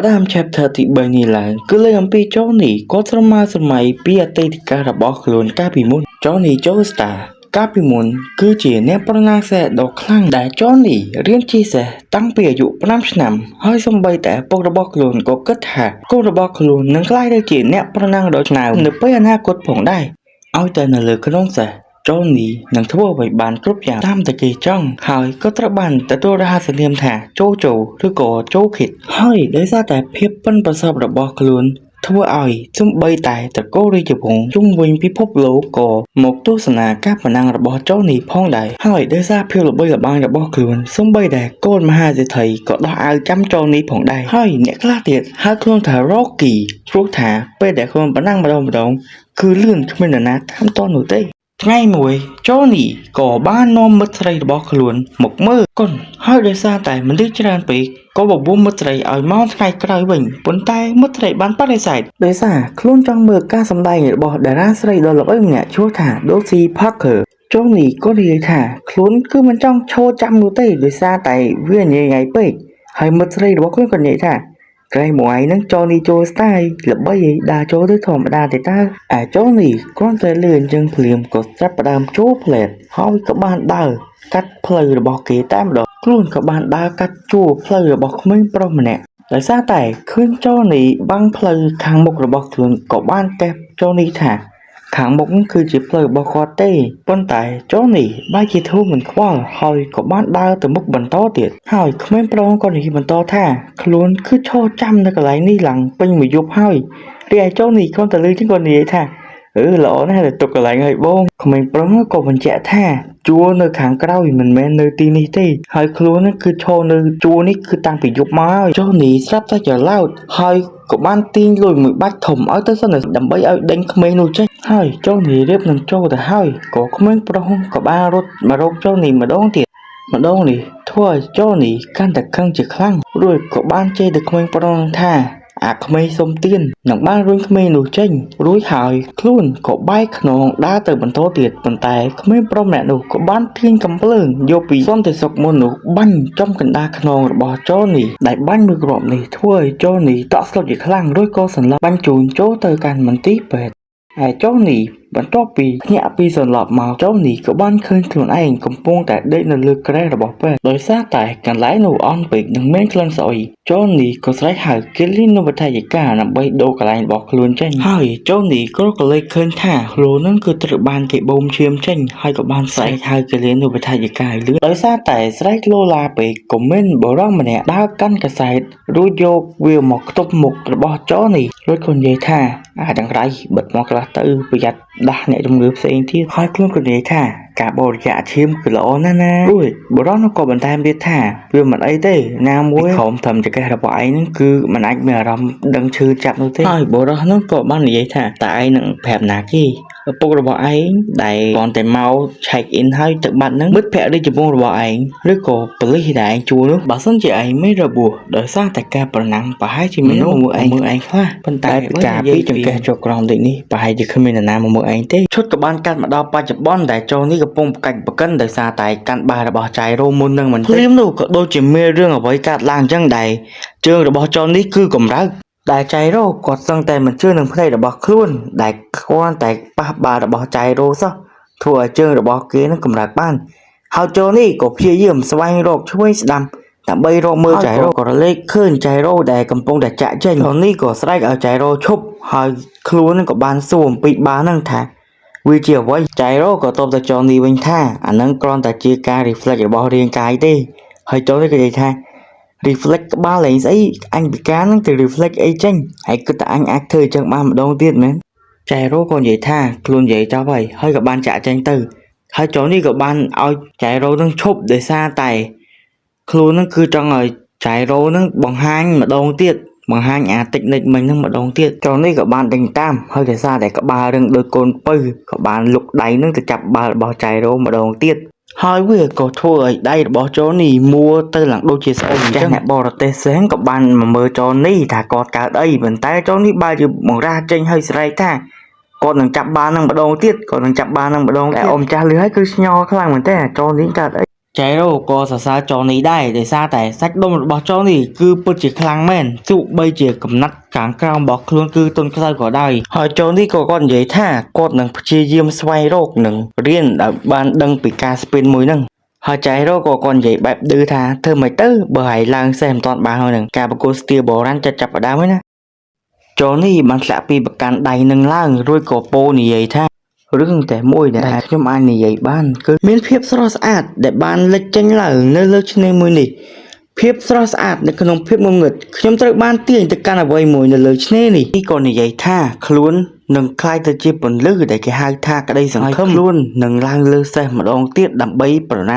ដើម chapter ទី3នេះឡើងគឺលើកអំពី Johnny គាត់ស្រមើសម័យពីអតីតកាលរបស់ខ្លួនកាលពីមុន Johnny Joestar កាលពីមុនគឺជាអ្នកប្រណាំងសេះដ៏ខ្លាំងដែល Johnny រៀនជិះសេះតាំងពីអាយុ5ឆ្នាំហើយសូម្បីតែពុករបស់ខ្លួនក៏គិតថាកូនរបស់ខ្លួននឹងក្លាយទៅជាអ្នកប្រណាំងដ៏ឆ្នើមនៅពេលអនាគតផងដែរឲ្យតែនៅលើក្នុងសេះJohnny នឹងធ្វើអ្វីបានគ្រប់យ៉ាងតាមតែគេចង់ហើយក៏ត្រូវបានទទួលរហស្សនាមថាជោឬក៏ជោខិតហើយដោយសារតែភាពប៉ិនប្រសប់របស់ខ្លួនធ្វើឲ្យសំបីតែតកូលរាជវង្សជុំវិញពិភពលោកក៏មកទស្សនាការប្រណាំងរបស់ Johnny ផងដែរហើយដោយសារភាពល្បីល្បាញរបស់ខ្លួនសំបីតែកូនមហាសេដ្ឋីក៏ដោះអាវចាំ Johnny ផងដែរហើយអ្នកខ្លះទៀតហៅខ្លួនថា Rocky ព្រោះថាពេលដែលខ្លួនប្រណាំងម្ដងគឺលឿនគ្មាននរណាតាមទាន់នោះទេថ្ងៃមួយ Johnny ក៏បាននាំមិត្តស្រីរបស់ខ្លួនមកមើលកុនហើយដោយសារតែមនុស្សច្រើនពេកក៏បបួលមិត្តស្រីឲ្យមកថ្ងៃក្រោយវិញប៉ុន្តែមិត្តស្រីបានបដិសេធដោយសារខ្លួនចង់មើលការសម្ដែងរបស់តារាស្រីដ៏ល្បីម្នាក់ឈ្មោះថា Dolce Parker Johnny ក៏និយាយថាខ្លួនគឺមិនចង់ឈរចាំនោះទេដោយសារតែវាញ៉ៃញ៉ៃពេកហើយមិត្តស្រីរបស់ខ្លួនក៏និយាយថាក្រែងមួយហ្នឹង Johnny Joestar ល្បីឯដើរចូលទៅធម្មតាទេតើJohnny គ្រាន់តែលឿនជាងភ្លាមក៏ចាប់ផ្ដើមចូលផ្លែតហើយក៏បានដើរកាត់ផ្លូវរបស់គេតែម្ដងខ្លួនក៏បានដើរកាត់ជួរផ្លូវរបស់ក្មេងប្រុសម្នាក់ដោយសារតែឃើញ Johnny បាំងផ្លូវខាងមុខរបស់ខ្លួនក៏បានកេះ Johnny ថាខាងមុខគឺជាផ្លូវរបស់គាត់ទេប៉ុន្តែ Johnny បែរជាធូរមិនខ្វល់ហើយក៏បានដើរទៅមុខបន្តទៀតហើយក្មេងប្រុសក៏និយាយបន្តថាខ្លួនគឺឈរចាំនៅកន្លែងនេះឡើងពេញមួយយប់ហើយរីឯ Johnny គ្រាន់តែលើកជាងគាត់និយាយថាល្អណាស់ដែលទុកកន្លែងឲ្យបងក្មេងប្រុសក៏បញ្ជាក់ថាជួរនៅខាងក្រោយមិនមែននៅទីនេះទេហើយខ្លួនគឺឈរនៅជួរនេះគឺតាំងពីយប់មកហើយ Johnny ស្រាប់តែច្រឡោតហើយក៏បានទាញលុយមួយបាច់ធំឲ្យទៅសិនដើម្បីឲ្យដេញក្មេងនោះចេញហើយ Johnny រៀបនឹងចូលទៅហើយក៏ក្មេងប្រុសក៏បានរត់មករក Johnny ម្ដងទៀតម្ដងនេះធ្វើឲ្យ Johnny កាន់តែខឹងជាខ្លាំងរួចក៏បានជេរទៅក្មេងប្រុសថាអាក្មេងសុំទៀននឹងបានរុញក្មេងនោះចេញរួចហើយខ្លួនក៏បែកខ្នងដើរទៅបន្តទៀតប៉ុន្តែក្មេងប្រុសម្នាក់នោះក៏បានទាញកំភ្លើងយកពីសន្តិសុខមុននោះបាញ់ចំកណ្ដាលខ្នងរបស់ Johnny ដែលបាញ់មួយគ្រាប់នេះធ្វើឲ្យ Johnny តក់ស្លុតជាខ្លាំងរួចក៏សន្លប់បាញ់ជូនចូលទៅកាន់មន្ទីរពេទ្យហើយ Johnny បន្ទាប់ពីភ្ញាក់ពីសន្លប់មក Johnny ក៏បានឃើញខ្លួនឯងកំពុងតែដេកនៅលើគ្រែរបស់ពេទ្យដោយសារតែកន្លែងនោះអន់ពេកនិងមានក្លិនស្អុយ Johnny ក៏ស្រែកហៅគេលីននៅវិទ្យាការដើម្បីដូរកន្លែងរបស់ខ្លួនចេញហើយ Johnny ក៏លេចឃើញថាខ្លួននឹងគឺត្រូវបានគេបូមឈាមចេញហើយក៏បានស្រែកហៅគេលីននៅវិទ្យាការលឿនដោយសារតែស្រែកលោឡាពេកក៏មានបុរសម្នាក់ដើរកាន់កាសែតរួចយកវាមកខ្ទប់មុខរបស់ Johnny រួចក៏និយាយថាដង្រៃបិទមកខ្លះទៅប្រយ័ត្នដាស់អ្នកជំងឺផ្សេងទៀតហើយខ្លួនក៏និយាយថាការបរិច្ចាគឈាមគឺល្អណាស់ណារួចបុរសនោះក៏បន្ថែមទៀតថាវាមិនអីទេណាមួយក្រុមធម្មចក្ររបស់ឯងហ្នឹងគឺមិនអាចមានអារម្មណ៍ដឹងឈឺចាប់នោះទេហើយបុរសនោះក៏បាននិយាយថាតើឯងនឹងប្រាប់ណាគេឪពុករបស់ឯងដែលគ្រាន់តែមក check in ហើយទៅបាត់ហ្នឹងមិត្តភក្តិរាជវង្សរបស់ឯងឬក៏ប៉ូលីសដែលឯងជួលនោះបើសិនជាឯងមានរបួសដោយសារតែការប្រណាំងប្រហែលជាមានមើលឯងខ្លះប៉ុន្តែការពីចង្កេះចុះក្រោមដូចនេះប្រហែលជាគ្មាននរណាមកមើលឯងទេឈុតក៏បានកាត់មកដល់បច្ចុប្បន្នដែលJohnnyកំពុងប្រកាច់ប្រកិនដោយសារតែកាន់បាល់របស់ចៃរ៉ូមុននឹងមិនភ្លាមនោះក៏ដូចជាមានរឿងអ្វីកើតឡើងអញ្ចឹងដែរជើងរបស់Johnnyគឺកម្រើកដែលចៃរ៉ូគាត់សឹងតែមិនជឿនឹងភ្នែករបស់ខ្លួនដែលគ្រាន់តែប៉ះបាល់របស់ចៃរ៉ូសោះធ្វើឲ្យជើងរបស់គេនឹងកម្រើកបានហើយJohnnyក៏ព្យាយាមស្វែងរកឆ្វេងស្ដាំដើម្បីរកមើលចៃរ៉ូក៏រលែកឃើញចៃរ៉ូដែលកំពុងតែចាក់ចេញJohnnyក៏ស្រែកឲ្យចៃរ៉ូឈប់ហើយខ្លួននឹងក៏បានសួរអំពីបាល់នឹងថាវាជាអ្វីចៃរ៉ូក៏តបទៅ Johnny វិញថាអានឹងគ្រាន់តែជាការ reflect របស់រាងកាយទេហើយ Johnny ក៏និយាយថា reflect ក្បាលលេងស្អីអញពិការនឹងទៅ reflect អីចេញហើយគិតថាអញអាចធ្វើអញ្ចឹងបានម្ដងទៀតមែនចៃរ៉ូក៏និយាយថាខ្លួននិយាយចប់ហើយក៏បានចាក់ចេញទៅហើយ Johnny ក៏បានឲ្យចៃរ៉ូនឹងឈប់ដោយសារតែខ្លួននឹងគឺចង់ឲ្យចៃរ៉ូនឹងបង្ហាញម្ដងទៀតបង្ហាញអាតិចនិចមិញហ្នឹងម្ដងទៀតJohnnyក៏បានដេញតាមហើយដោយសារតែក្បាលរឹងដោយកូនពៅក៏បានលុកដៃនឹងទៅចាប់បាល់របស់ចៃរ៉ូម្ដងទៀតហើយវាក៏ធ្វើឲ្យដៃរបស់ Johnny មួទៅឡើងដូចជាស្អុយអញ្ចឹងអ្នកបរទេសផ្សេងក៏បានមកមើល Johnny ថាគាត់កើតអីប៉ុន្តែ Johnny បែរជាបង្រាស់ចេញហើយស្រែកថាគាត់នឹងចាប់បាល់នឹងម្ដងទៀតគាត់នឹងចាប់បាល់នឹងម្ដងតែអ៊ំចាស់លឺហើយគឺស្ញល់ខ្លាំងមែនតើJohnnyកើតអី ចៃរ៉ូក៏សរសើរចុះនេះដែរដោយសារតែសាច់ដុំរបស់ចុះនេះគឺពិតជាខ្លាំងមែនទោះបីជាកំណាត់ខាងក្រោមរបស់ខ្លួនគឺទន់ខ្សោយក៏ដោយហើយចុះនេះក៏គាត់និយាយថាគាត់នឹងព្យាយាមស្វែងរកនិងរៀនឲ្យបានដឹងពីការស្ពីនមួយហ្នឹងហើយចៃរ៉ូក៏គាត់និយាយបែបឌឺថាធ្វើមិនទៅបើឲ្យឡើងសេះមិនតាន់បានហើយនឹងការប្រកួតស្ទាបបុរាណចាប់ផ្ដើមហើយណាចុះនេះបានធ្លាក់ពីប្រកាន់ដៃនឹងឡើងរួចក៏ពោលនិយាយថារឿងតែមួយដែលខ្ញុំអាចនិយាយបានគឺមានភាពស្រស់ស្អាតដែលបានលេចចេញឡើងនៅលើឆ្នេរមួយនេះភាពស្រស់ស្អាតនៅក្នុងភាពងងឹតខ្ញុំត្រូវបានទាញទៅកាន់អ្វីមួយនៅលើឆ្នេរនេះក៏និយាយថាខ្លួននឹងក្លាយទៅជាពន្លឺដែលគេហៅថាក្តីសង្ឃឹមខ្លួននឹងឡើងលើសេះម្ដងទៀតដើម្បីប្រណាំង